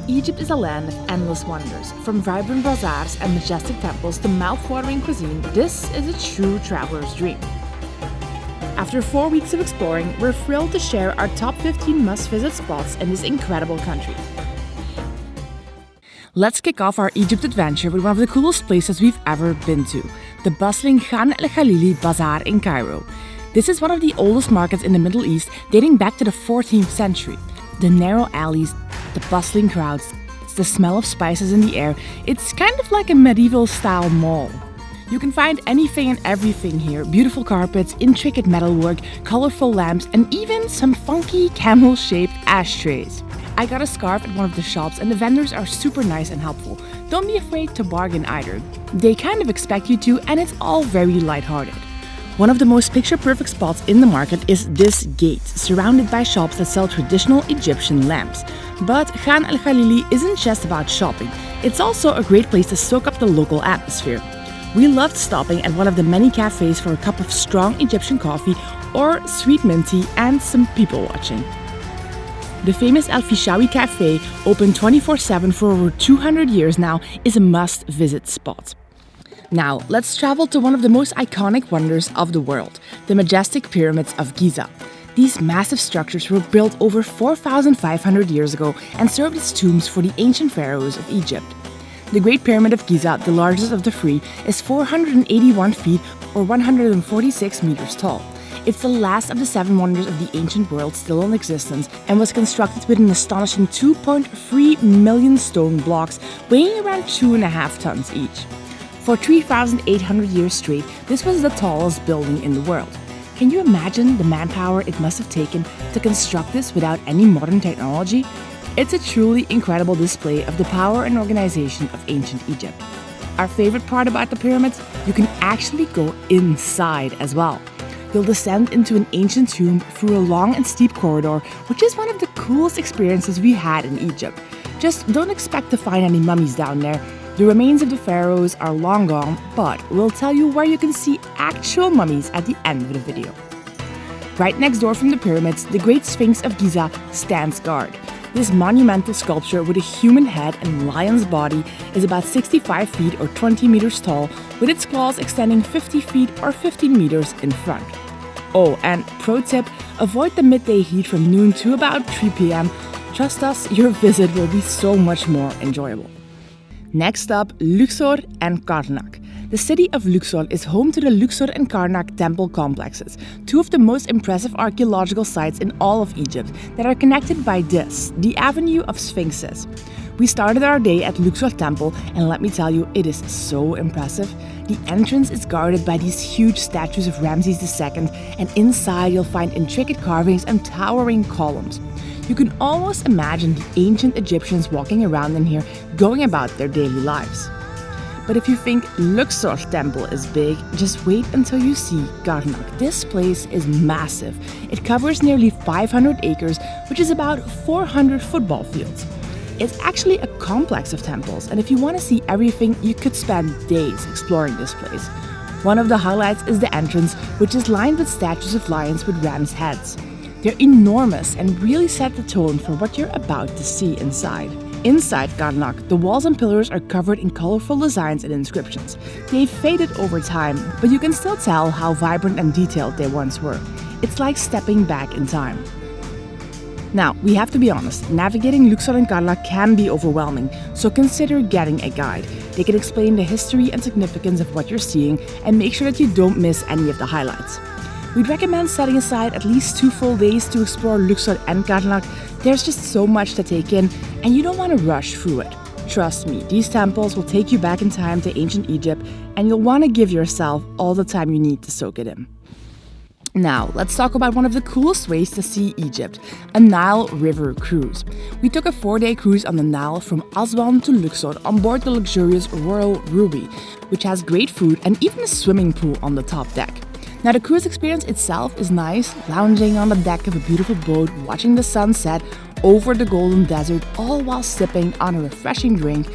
Egypt is a land of endless wonders. From vibrant bazaars and majestic temples to mouth-watering cuisine, this is a true traveler's dream. After 4 weeks of exploring, we're thrilled to share our top 15 must-visit spots in this incredible country. Let's kick off our Egypt adventure with one of the coolest places we've ever been to, the bustling Khan el-Khalili Bazaar in Cairo. This is one of the oldest markets in the Middle East, dating back to the 14th century. The narrow alleys, the bustling crowds, the smell of spices in the air, it's kind of like a medieval-style mall. You can find anything and everything here: beautiful carpets, intricate metalwork, colorful lamps, and even some funky camel-shaped ashtrays. I got a scarf at one of the shops and the vendors are super nice and helpful. Don't be afraid to bargain either. They kind of expect you to, and it's all very lighthearted. One of the most picture-perfect spots in the market is this gate, surrounded by shops that sell traditional Egyptian lamps. But Khan el-Khalili isn't just about shopping, it's also a great place to soak up the local atmosphere. We loved stopping at one of the many cafes for a cup of strong Egyptian coffee or sweet mint tea and some people watching. The famous El-Fishawi Cafe, open 24/7 for over 200 years now, is a must-visit spot. Now, let's travel to one of the most iconic wonders of the world, the majestic pyramids of Giza. These massive structures were built over 4,500 years ago and served as tombs for the ancient pharaohs of Egypt. The Great Pyramid of Giza, the largest of the three, is 481 feet or 146 meters tall. It's the last of the 7 wonders of the ancient world still in existence and was constructed with an astonishing 2.3 million stone blocks weighing around 2.5 tons each. For 3,800 years straight, this was the tallest building in the world. Can you imagine the manpower it must have taken to construct this without any modern technology? It's a truly incredible display of the power and organization of ancient Egypt. Our favorite part about the pyramids? You can actually go inside as well. You'll descend into an ancient tomb through a long and steep corridor, which is one of the coolest experiences we had in Egypt. Just don't expect to find any mummies down there. The remains of the pharaohs are long gone, but we'll tell you where you can see actual mummies at the end of the video. Right next door from the pyramids, the Great Sphinx of Giza stands guard. This monumental sculpture with a human head and lion's body is about 65 feet or 20 meters tall, with its claws extending 50 feet or 15 meters in front. Oh, and pro tip, avoid the midday heat from noon to about 3 p.m. Trust us, your visit will be so much more enjoyable. Next up, Luxor and Karnak. The city of Luxor is home to the Luxor and Karnak temple complexes, 2 of the most impressive archaeological sites in all of Egypt that are connected by this, the Avenue of Sphinxes. We started our day at Luxor Temple, and let me tell you, it is so impressive. The entrance is guarded by these huge statues of Ramses II, and inside you'll find intricate carvings and towering columns. You can almost imagine the ancient Egyptians walking around in here, going about their daily lives. But if you think Luxor Temple is big, just wait until you see Karnak. This place is massive. It covers nearly 500 acres, which is about 400 football fields. It's actually a complex of temples, and if you want to see everything, you could spend days exploring this place. One of the highlights is the entrance, which is lined with statues of lions with ram's heads. They're enormous and really set the tone for what you're about to see inside. Inside Karnak, the walls and pillars are covered in colorful designs and inscriptions. They've faded over time, but you can still tell how vibrant and detailed they once were. It's like stepping back in time. Now, we have to be honest, navigating Luxor and Karnak can be overwhelming, so consider getting a guide. They can explain the history and significance of what you're seeing and make sure that you don't miss any of the highlights. We'd recommend setting aside at least 2 full days to explore Luxor and Karnak. There's just so much to take in, and you don't want to rush through it. Trust me, these temples will take you back in time to ancient Egypt, and you'll want to give yourself all the time you need to soak it in. Now, let's talk about one of the coolest ways to see Egypt, a Nile River cruise. We took a 4-day cruise on the Nile from Aswan to Luxor on board the luxurious Royal Ruby, which has great food and even a swimming pool on the top deck. Now, the cruise experience itself is nice, lounging on the deck of a beautiful boat, watching the sun set over the golden desert, all while sipping on a refreshing drink.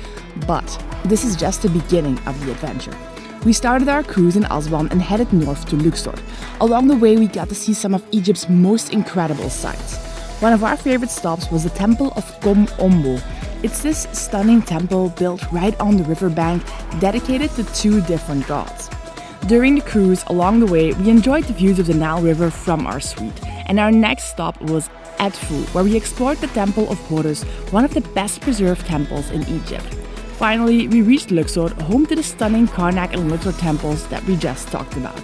But this is just the beginning of the adventure. We started our cruise in Aswan and headed north to Luxor. Along the way, we got to see some of Egypt's most incredible sights. One of our favorite stops was the Temple of Kom Ombo. It's this stunning temple built right on the riverbank, dedicated to two different gods. During the cruise along the way, we enjoyed the views of the Nile River from our suite, and our next stop was Edfu, where we explored the Temple of Horus, one of the best preserved temples in Egypt. Finally, we reached Luxor, home to the stunning Karnak and Luxor temples that we just talked about.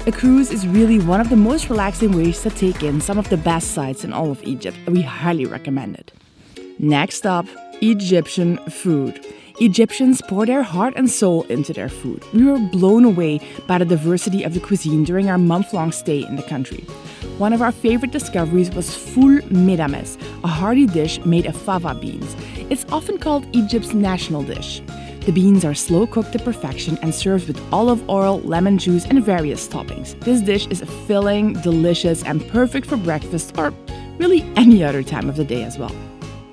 A cruise is really one of the most relaxing ways to take in some of the best sights in all of Egypt, and we highly recommend it. Next up, Egyptian food. Egyptians pour their heart and soul into their food. We were blown away by the diversity of the cuisine during our month-long stay in the country. One of our favorite discoveries was ful medames, a hearty dish made of fava beans. It's often called Egypt's national dish. The beans are slow-cooked to perfection and served with olive oil, lemon juice, and various toppings. This dish is filling, delicious, and perfect for breakfast or really any other time of the day as well.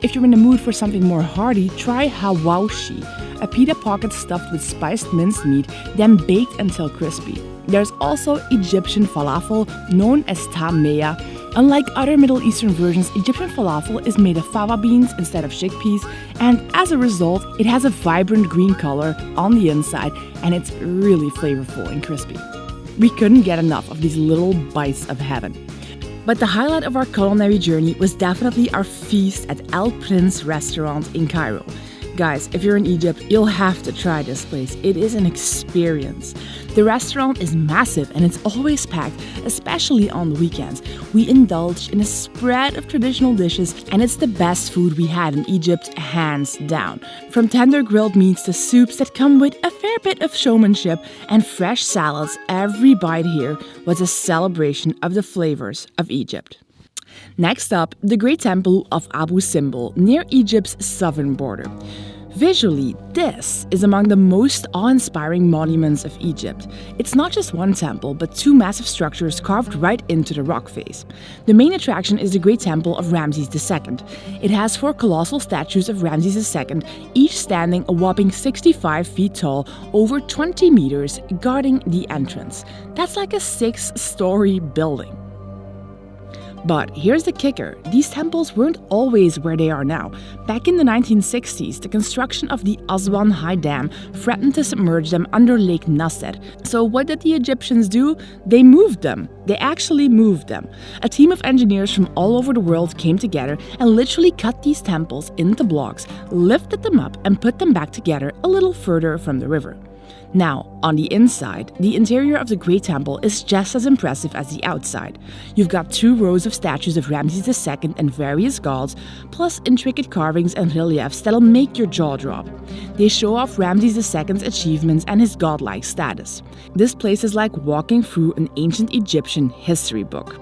If you're in the mood for something more hearty, try hawashi, a pita pocket stuffed with spiced minced meat, then baked until crispy. There's also Egyptian falafel, known as tameya. Unlike other Middle Eastern versions, Egyptian falafel is made of fava beans instead of chickpeas, and as a result, it has a vibrant green color on the inside, and it's really flavorful and crispy. We couldn't get enough of these little bites of heaven. But the highlight of our culinary journey was definitely our feast at El Prince restaurant in Cairo. Guys, if you're in Egypt, you'll have to try this place. It is an experience. The restaurant is massive and it's always packed, especially on the weekends. We indulged in a spread of traditional dishes, and it's the best food we had in Egypt, hands down. From tender grilled meats to soups that come with a fair bit of showmanship and fresh salads, every bite here was a celebration of the flavors of Egypt. Next up, the Great Temple of Abu Simbel near Egypt's southern border. Visually, this is among the most awe-inspiring monuments of Egypt. It's not just one temple, but two massive structures carved right into the rock face. The main attraction is the Great Temple of Ramses II. It has four colossal statues of Ramses II, each standing a whopping 65 feet tall, over 20 meters, guarding the entrance. That's like a 6-story building. But here's the kicker, these temples weren't always where they are now. Back in the 1960s, the construction of the Aswan High Dam threatened to submerge them under Lake Nasser. So what did the Egyptians do? They moved them. They actually moved them. A team of engineers from all over the world came together and literally cut these temples into blocks, lifted them up, and put them back together a little further from the river. Now, on the inside, the interior of the Great Temple is just as impressive as the outside. You've got 2 rows of statues of Ramses II and various gods, plus intricate carvings and reliefs that'll make your jaw drop. They show off Ramses II's achievements and his godlike status. This place is like walking through an ancient Egyptian history book.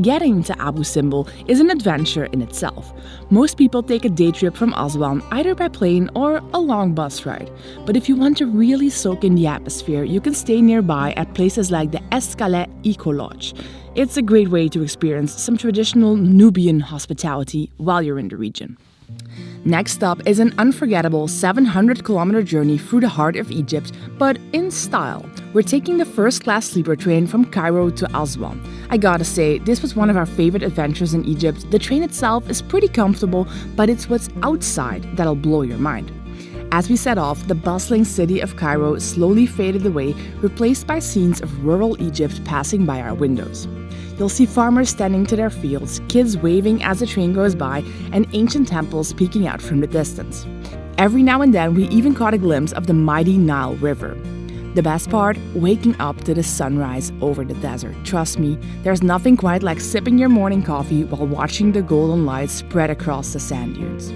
Getting to Abu Simbel is an adventure in itself. Most people take a day trip from Aswan either by plane or a long bus ride. But if you want to really soak in the atmosphere, you can stay nearby at places like the Escalé Eco Lodge. It's a great way to experience some traditional Nubian hospitality while you're in the region. Next up is an unforgettable 700-kilometer journey through the heart of Egypt, but in style. We're taking the first-class sleeper train from Cairo to Aswan. I gotta say, this was one of our favorite adventures in Egypt. The train itself is pretty comfortable, but it's what's outside that'll blow your mind. As we set off, the bustling city of Cairo slowly faded away, replaced by scenes of rural Egypt passing by our windows. You'll see farmers tending to their fields, kids waving as the train goes by, and ancient temples peeking out from the distance. Every now and then, we even caught a glimpse of the mighty Nile River. The best part? Waking up to the sunrise over the desert. Trust me, there's nothing quite like sipping your morning coffee while watching the golden light spread across the sand dunes.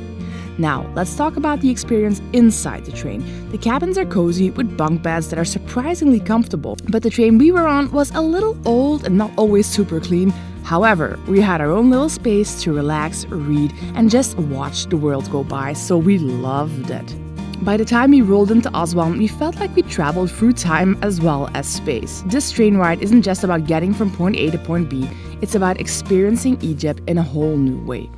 Now, let's talk about the experience inside the train. The cabins are cozy with bunk beds that are surprisingly comfortable, but the train we were on was a little old and not always super clean. However, we had our own little space to relax, read, and just watch the world go by, so we loved it. By the time we rolled into Aswan, we felt like we traveled through time as well as space. This train ride isn't just about getting from point A to point B, it's about experiencing Egypt in a whole new way.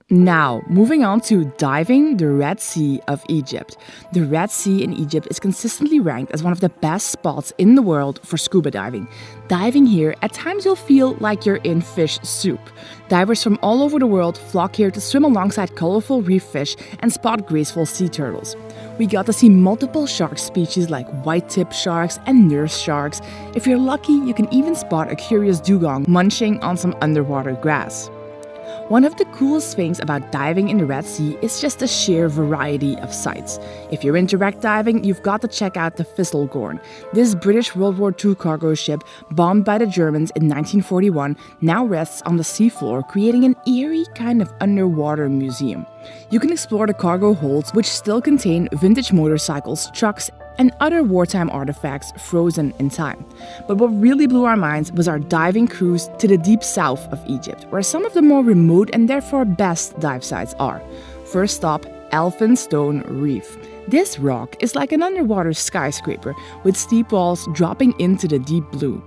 Now, moving on to diving the Red Sea of Egypt. The Red Sea in Egypt is consistently ranked as one of the best spots in the world for scuba diving. Diving here, at times you'll feel like you're in fish soup. Divers from all over the world flock here to swim alongside colorful reef fish and spot graceful sea turtles. We got to see multiple shark species like white-tip sharks and nurse sharks. If you're lucky, you can even spot a curious dugong munching on some underwater grass. One of the coolest things about diving in the Red Sea is just the sheer variety of sights. If you're into wreck diving, you've got to check out the Fisselgorn. This British World War II cargo ship, bombed by the Germans in 1941, now rests on the seafloor, creating an eerie kind of underwater museum. You can explore the cargo holds, which still contain vintage motorcycles, trucks, and other wartime artifacts frozen in time. But what really blew our minds was our diving cruise to the deep south of Egypt, where some of the more remote and therefore best dive sites are. First stop, Elphinstone Reef. This rock is like an underwater skyscraper with steep walls dropping into the deep blue.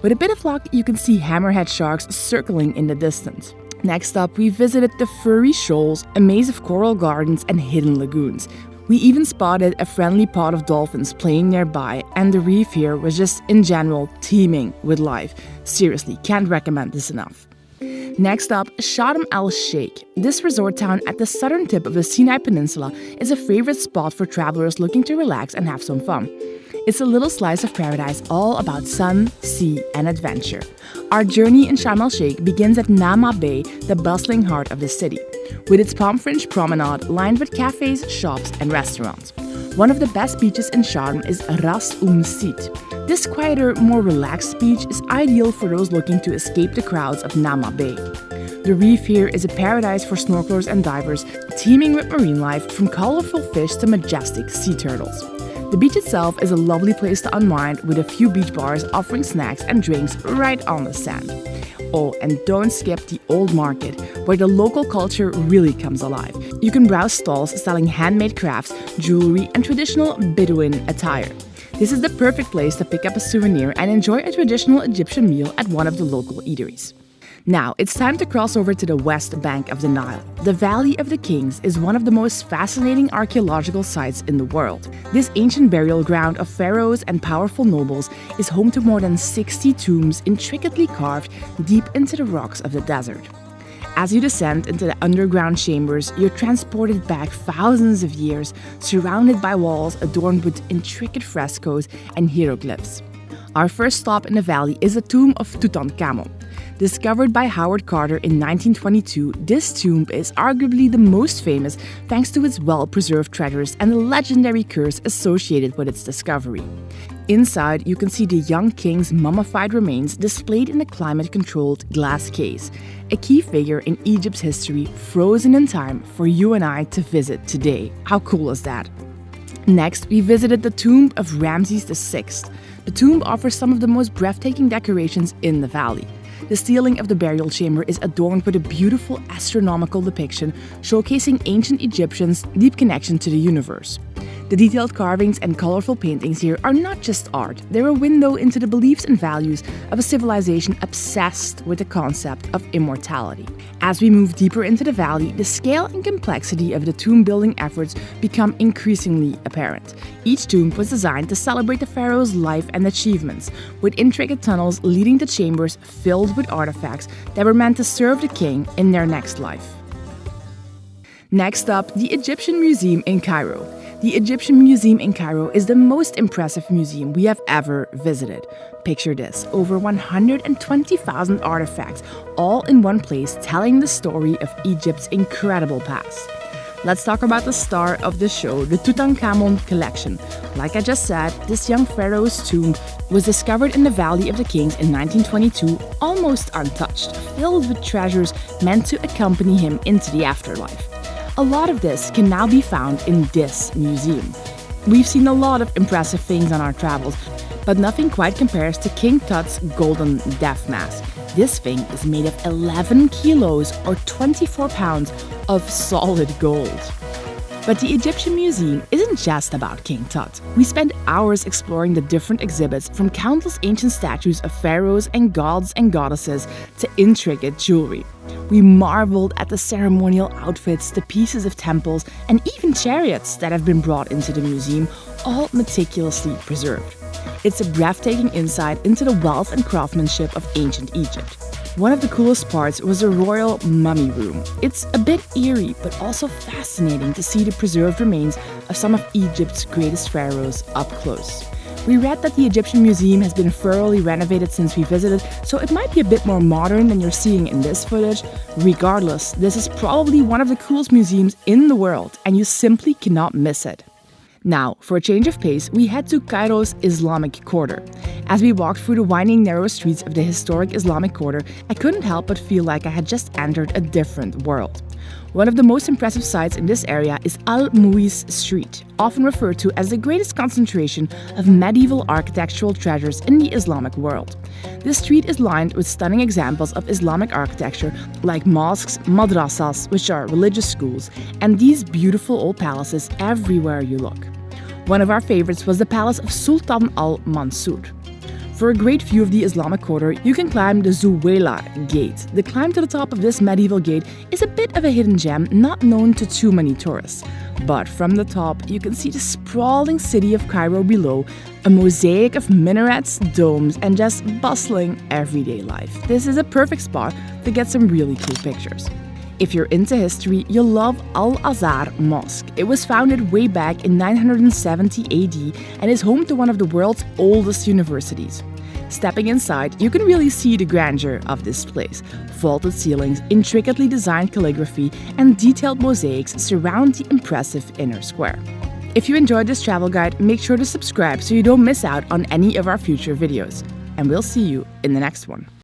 With a bit of luck, you can see hammerhead sharks circling in the distance. Next up, we visited the Furry Shoals, a maze of coral gardens and hidden lagoons. We even spotted a friendly pod of dolphins playing nearby, and the reef here was just in general teeming with life. Seriously, can't recommend this enough. Next up, Sharm El-Sheikh. This resort town at the southern tip of the Sinai Peninsula is a favorite spot for travelers looking to relax and have some fun. It's a little slice of paradise all about sun, sea, and adventure. Our journey in Sharm El-Sheikh begins at Nama Bay, the bustling heart of the city, with its palm-fringed promenade lined with cafes, shops, and restaurants. One of the best beaches in Sharm is Ras Sit. This quieter, more relaxed beach is ideal for those looking to escape the crowds of Nama Bay. The reef here is a paradise for snorkelers and divers, teeming with marine life from colorful fish to majestic sea turtles. The beach itself is a lovely place to unwind, with a few beach bars offering snacks and drinks right on the sand. Oh, and don't skip the old market, where the local culture really comes alive. You can browse stalls selling handmade crafts, jewelry, and traditional Bedouin attire. This is the perfect place to pick up a souvenir and enjoy a traditional Egyptian meal at one of the local eateries. Now, it's time to cross over to the west bank of the Nile. The Valley of the Kings is one of the most fascinating archaeological sites in the world. This ancient burial ground of pharaohs and powerful nobles is home to more than 60 tombs intricately carved deep into the rocks of the desert. As you descend into the underground chambers, you're transported back thousands of years, surrounded by walls adorned with intricate frescoes and hieroglyphs. Our first stop in the valley is the tomb of Tutankhamun. Discovered by Howard Carter in 1922, this tomb is arguably the most famous thanks to its well-preserved treasures and the legendary curse associated with its discovery. Inside, you can see the young king's mummified remains displayed in a climate-controlled glass case, a key figure in Egypt's history frozen in time for you and I to visit today. How cool is that? Next, we visited the tomb of Ramses VI. The tomb offers some of the most breathtaking decorations in the valley. The ceiling of the burial chamber is adorned with a beautiful astronomical depiction showcasing ancient Egyptians' deep connection to the universe. The detailed carvings and colorful paintings here are not just art, they're a window into the beliefs and values of a civilization obsessed with the concept of immortality. As we move deeper into the valley, the scale and complexity of the tomb building efforts become increasingly apparent. Each tomb was designed to celebrate the pharaoh's life and achievements, with intricate tunnels leading to chambers filled with artifacts that were meant to serve the king in their next life. Next up, the Egyptian Museum in Cairo. The Egyptian Museum in Cairo is the most impressive museum we have ever visited. Picture this, over 120,000 artifacts, all in one place telling the story of Egypt's incredible past. Let's talk about the star of the show, the Tutankhamun collection. Like I just said, this young pharaoh's tomb was discovered in the Valley of the Kings in 1922, almost untouched, filled with treasures meant to accompany him into the afterlife. A lot of this can now be found in this museum. We've seen a lot of impressive things on our travels, but nothing quite compares to King Tut's golden death mask. This thing is made of 11 kilos or 24 pounds of solid gold. But the Egyptian Museum isn't just about King Tut. We spent hours exploring the different exhibits, from countless ancient statues of pharaohs and gods and goddesses to intricate jewelry. We marveled at the ceremonial outfits, the pieces of temples, and even chariots that have been brought into the museum, all meticulously preserved. It's a breathtaking insight into the wealth and craftsmanship of ancient Egypt. One of the coolest parts was the royal mummy room. It's a bit eerie, but also fascinating to see the preserved remains of some of Egypt's greatest pharaohs up close. We read that the Egyptian Museum has been thoroughly renovated since we visited, so it might be a bit more modern than you're seeing in this footage. Regardless, this is probably one of the coolest museums in the world, and you simply cannot miss it. Now, for a change of pace, we head to Cairo's Islamic Quarter. As we walked through the winding narrow streets of the historic Islamic Quarter, I couldn't help but feel like I had just entered a different world. One of the most impressive sights in this area is Al-Muis Street, often referred to as the greatest concentration of medieval architectural treasures in the Islamic world. This street is lined with stunning examples of Islamic architecture like mosques, madrasas, which are religious schools, and these beautiful old palaces everywhere you look. One of our favorites was the palace of Sultan al-Mansur. For a great view of the Islamic Quarter, you can climb the Zuwayla Gate. The climb to the top of this medieval gate is a bit of a hidden gem, not known to too many tourists. But from the top, you can see the sprawling city of Cairo below, a mosaic of minarets, domes, and just bustling everyday life. This is a perfect spot to get some really cool pictures. If you're into history, you'll love Al-Azhar Mosque. It was founded way back in 970 AD and is home to one of the world's oldest universities. Stepping inside, you can really see the grandeur of this place. Vaulted ceilings, intricately designed calligraphy, and detailed mosaics surround the impressive inner square. If you enjoyed this travel guide, make sure to subscribe so you don't miss out on any of our future videos. And we'll see you in the next one.